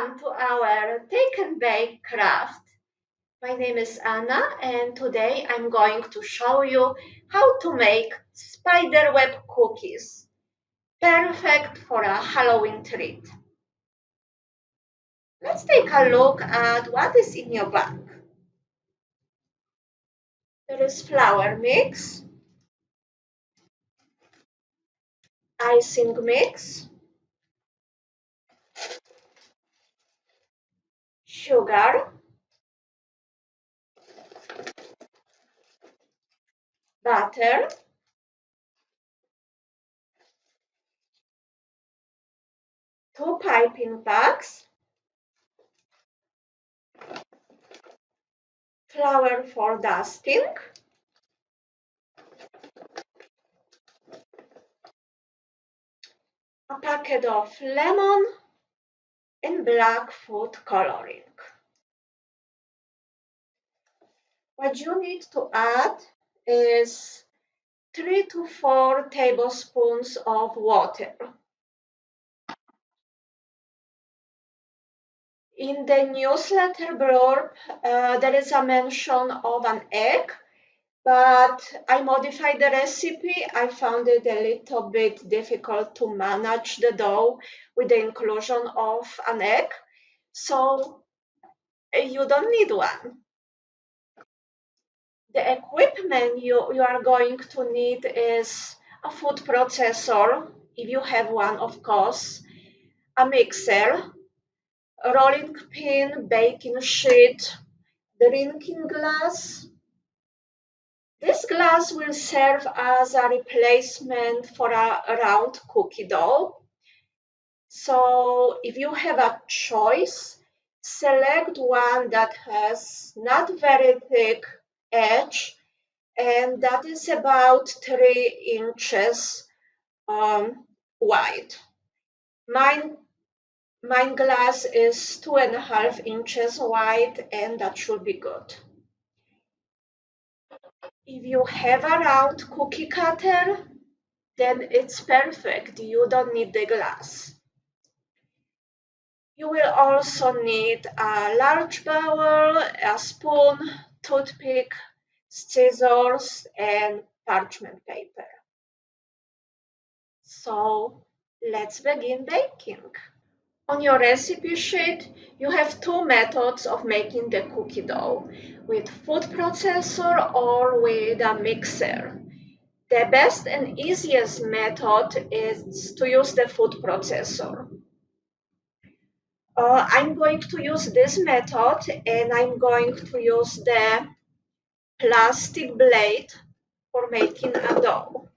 Welcome to our Take and Bake craft. My name is Anna, and today I'm going to show you how to make spiderweb cookies. Perfect for a Halloween treat. Let's take a look at what is in your bag. There is flour mix, icing mix, sugar, butter, two piping bags, flour for dusting, a packet of lemon, and black food coloring. What you need to add is 3 to 4 tablespoons of water. In the newsletter blurb, there is a mention of an egg, but I modified the recipe. I found it a little bit difficult to manage the dough with the inclusion of an egg, so you don't need one. The equipment you are going to need is a food processor, if you have one, of course, a mixer, a rolling pin, baking sheet, drinking glass. This glass will serve as a replacement for a round cookie dough. So if you have a choice, select one that has not very thick edge and that is about 3 inches wide. Mine glass is 2.5 inches wide, and that should be good. If you have a round cookie cutter, then it's perfect. You don't need the glass. You will also need a large bowl, a spoon, toothpick, scissors, and parchment paper. So let's begin baking. On your recipe sheet, you have two methods of making the cookie dough, with food processor or with a mixer. The best and easiest method is to use the food processor. I'm going to use this method, and I'm going to use the plastic blade for making a dough.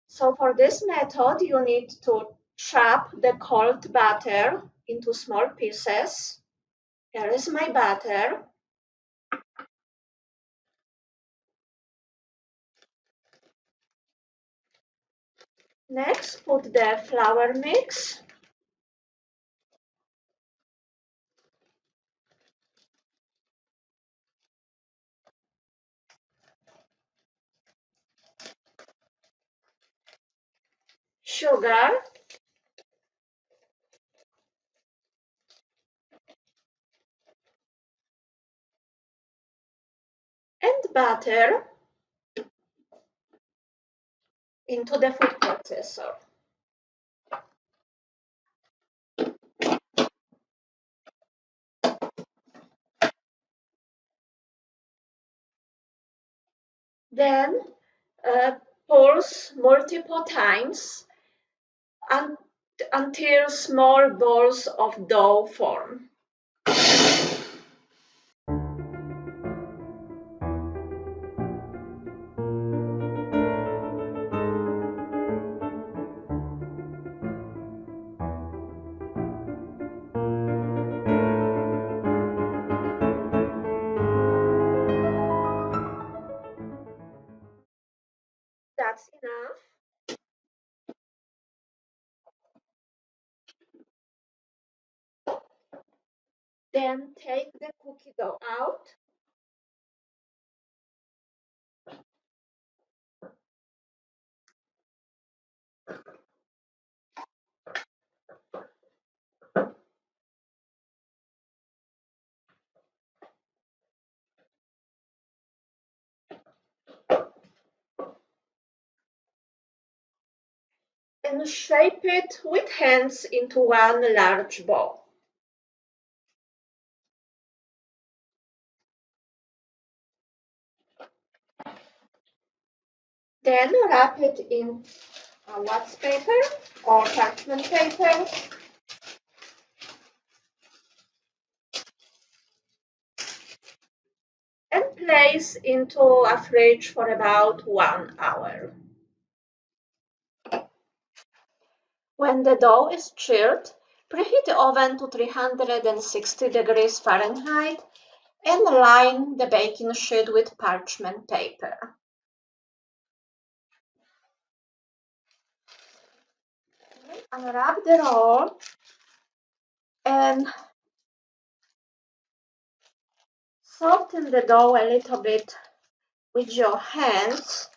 So for this method, you need to chop the cold butter into small pieces. Here is my butter. Next, put the flour mix. Sugar. And butter into the food processor. Then pulse multiple times until small balls of dough form. That's enough. Then take the cookie dough out. and shape it with hands into one large ball. Then wrap it in wax paper or parchment paper and place into a fridge for about 1 hour. When the dough is chilled, preheat the oven to 360 degrees Fahrenheit and line the baking sheet with parchment paper. Unwrap the roll and soften the dough a little bit with your hands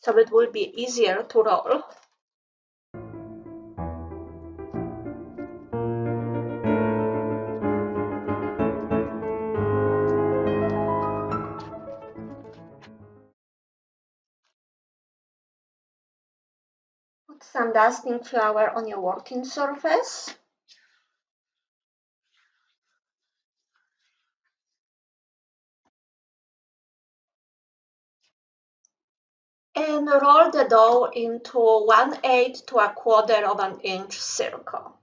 so it will be easier to roll. Put some dusting flour on your working surface. And roll the dough into 1/8 to 1/4 of an inch circle.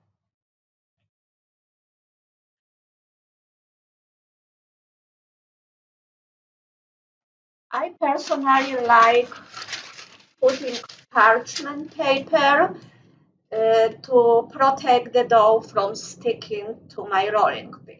I personally like putting parchment paper to protect the dough from sticking to my rolling pin.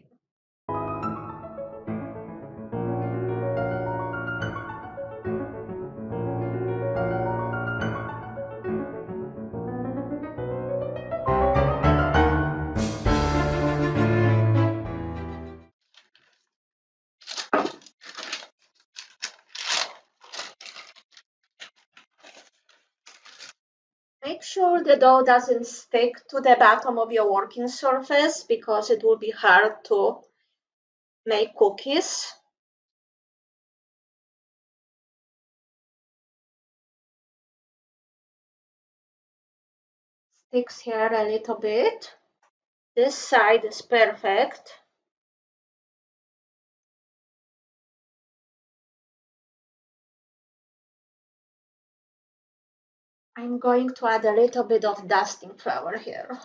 Make sure the dough doesn't stick to the bottom of your working surface because it will be hard to make cookies. Sticks here a little bit. This side is perfect. I'm going to add a little bit of dusting flour here.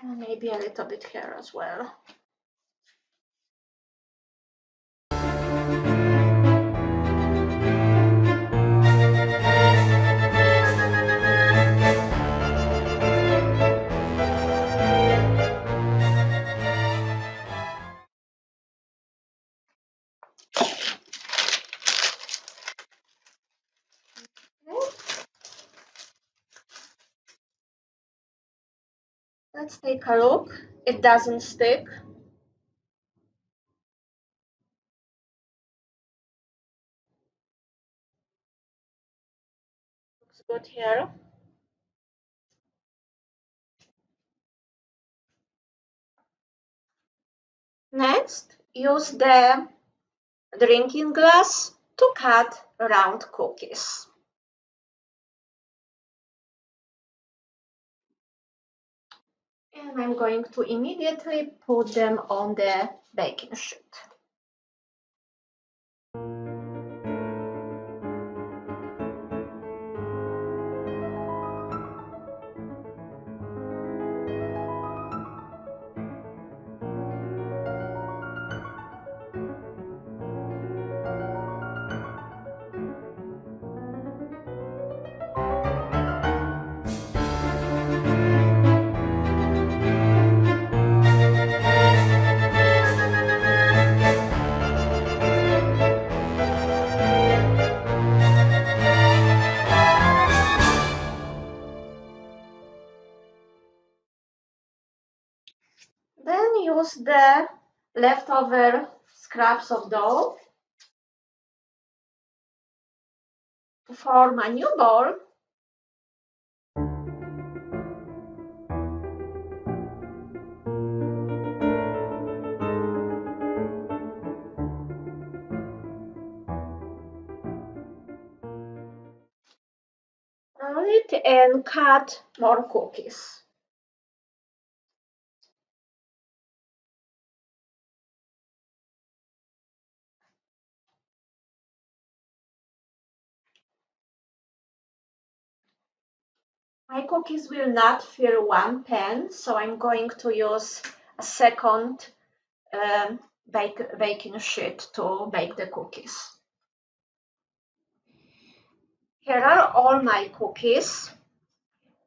And maybe a little bit here as well. Let's take a look. It doesn't stick. Looks good here. Next, use the drinking glass to cut round cookies. And I'm going to immediately put them on the baking sheet. Then use the leftover scraps of dough to form a new ball. it and cut more cookies. My cookies will not fill one pan, so I'm going to use a second baking sheet to bake the cookies. Here are all my cookies.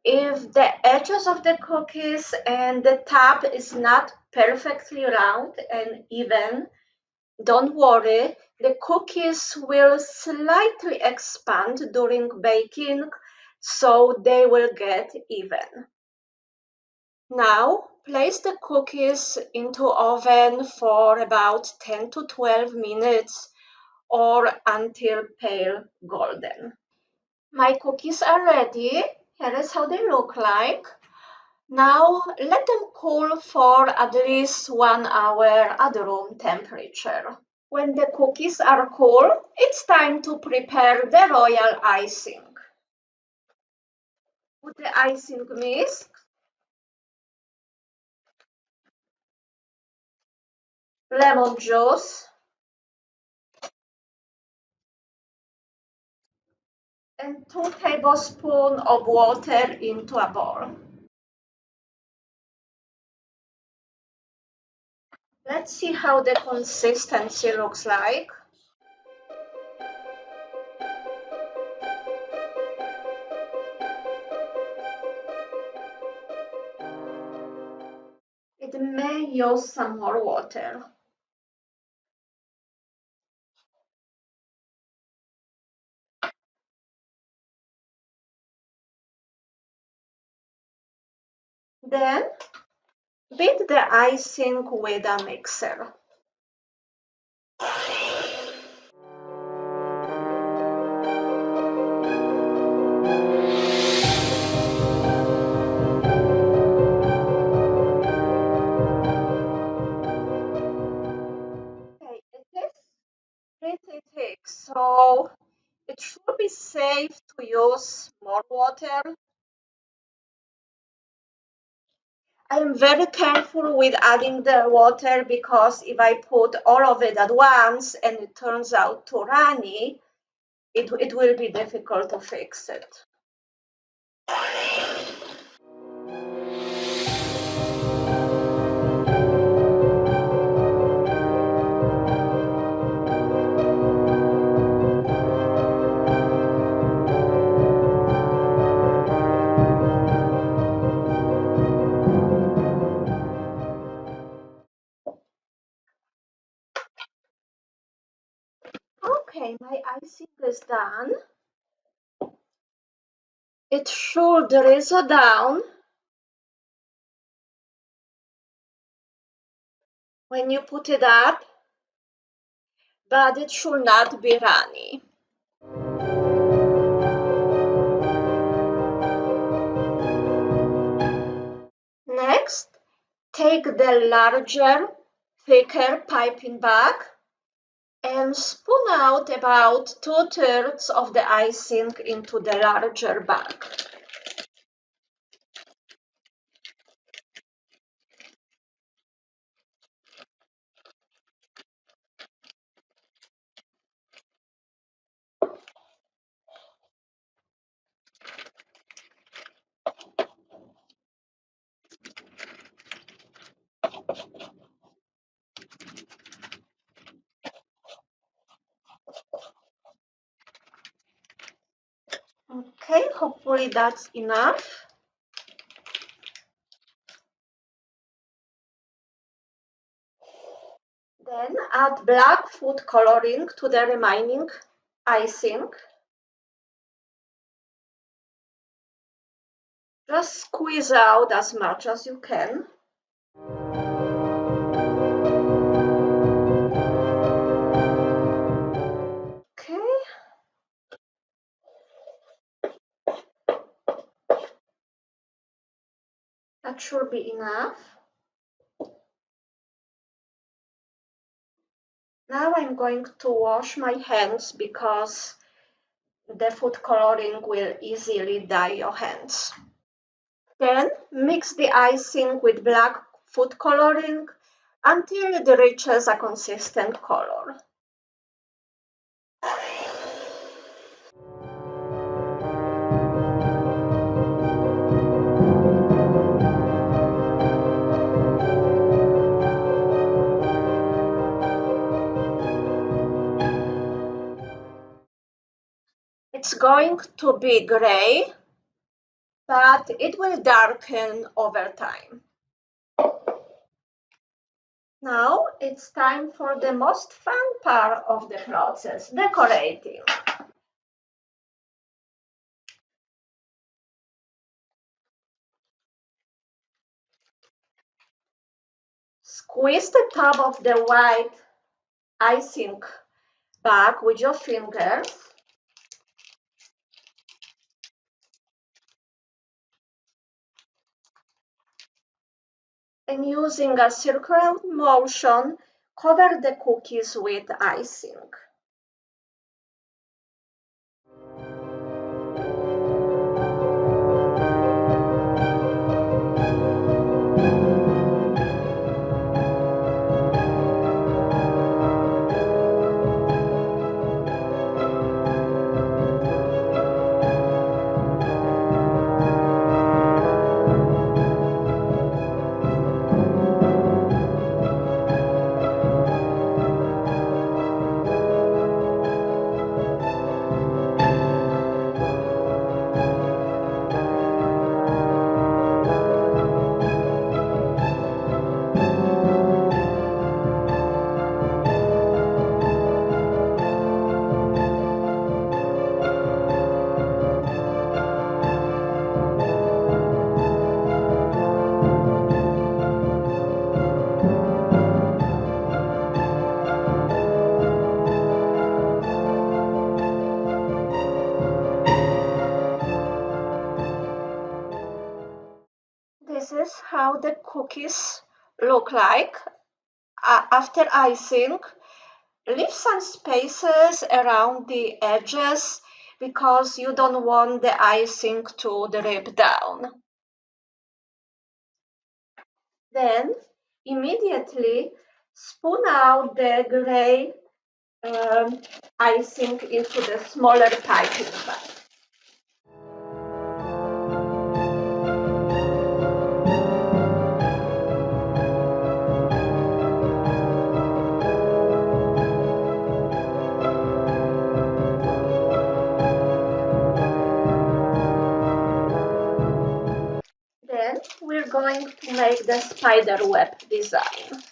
If the edges of the cookies and the top is not perfectly round and even, don't worry, the cookies will slightly expand during baking, so they will get even. Now, place the cookies into oven for about 10 to 12 minutes or until pale golden. My cookies are ready. Here is how they look like. Now let them cool for at least 1 hour at room temperature. When the cookies are cool, it's time to prepare the royal icing. Put the icing mix, lemon juice, and 2 tablespoons of water into a bowl. Let's see how the consistency looks like. It may use some more water. Then beat the icing with a mixer. Okay, it is pretty thick, so it should be safe to use more water. I am very careful with adding the water because if I put all of it at once and it turns out too runny, it will be difficult to fix it. Okay, my icing is done. It should drizzle down when you put it up, but it should not be runny. Next, take the larger, thicker piping bag and spoon out about 2/3 of the icing into the larger bag. Okay, hopefully that's enough. Then add black food coloring to the remaining icing. Just squeeze out as much as you can. Okay. That should be enough. Now I'm going to wash my hands because The food coloring will easily dye your hands. Then mix the icing with black food coloring until it reaches a consistent color. It's going to be gray, but it will darken over time. Now it's time for the most fun part of the process, decorating. Squeeze the top of the white icing back with your fingers. And using a circular motion, cover the cookies with icing. This is how the cookies look like after icing. Leave some spaces around the edges because you don't want the icing to drip down. Then immediately spoon out the gray icing into the smaller piping bag. Then we're going to make the spiderweb design.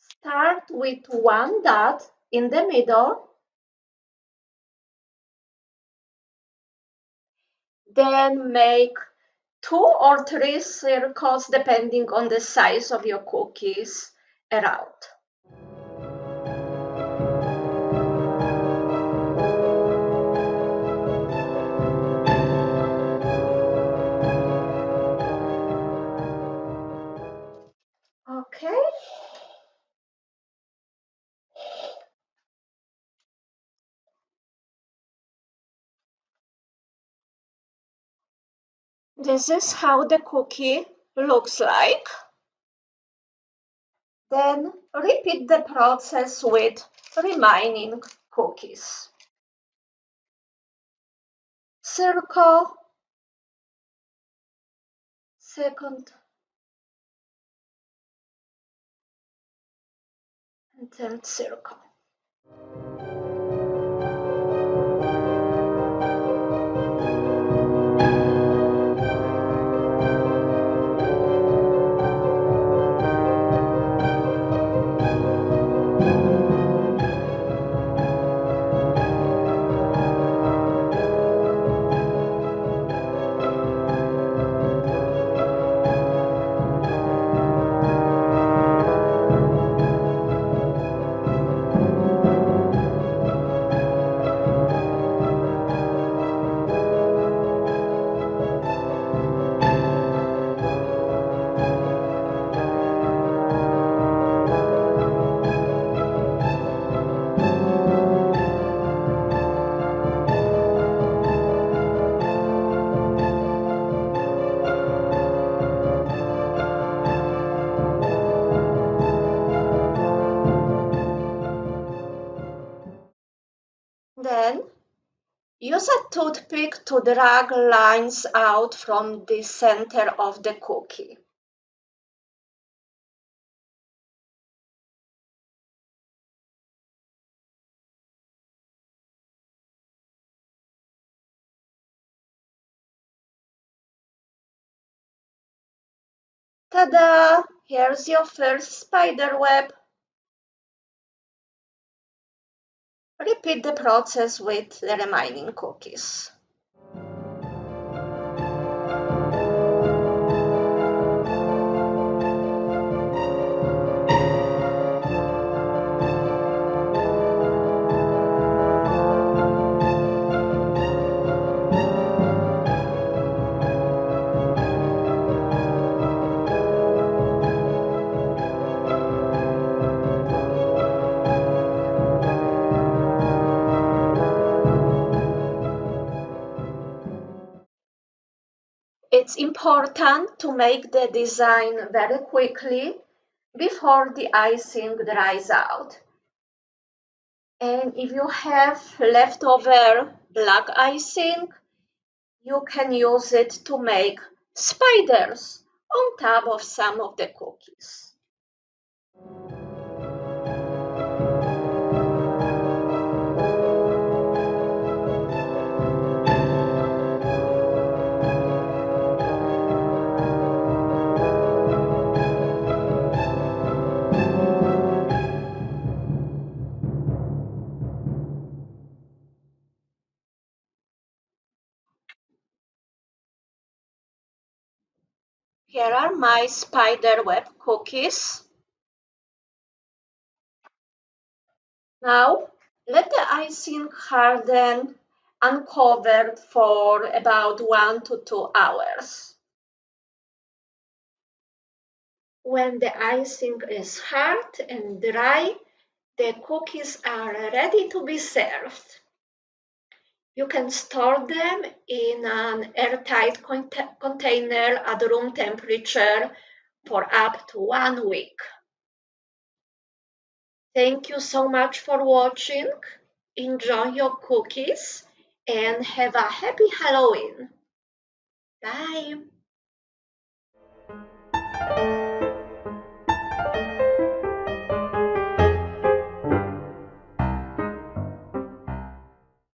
Start with one dot in the middle, then make 2 or 3 circles depending on the size of your cookies around. Okay. This is how the cookie looks like. Then repeat the process with remaining cookies. Circle, second, and third circle. toothpick to drag lines out from the center of the cookie. Ta-da! Here's your first spider web. Repeat the process with the remaining cookies. It's important to make the design very quickly before the icing dries out. And if you have leftover black icing, you can use it to make spiders on top of some of the cookies. Here are my spiderweb cookies. Now, let the icing harden uncovered for about 1 to 2 hours. When the icing is hard and dry, the cookies are ready to be served. You can store them in an airtight container at room temperature for up to 1 week. Thank you so much for watching. Enjoy your cookies and have a happy Halloween. Bye.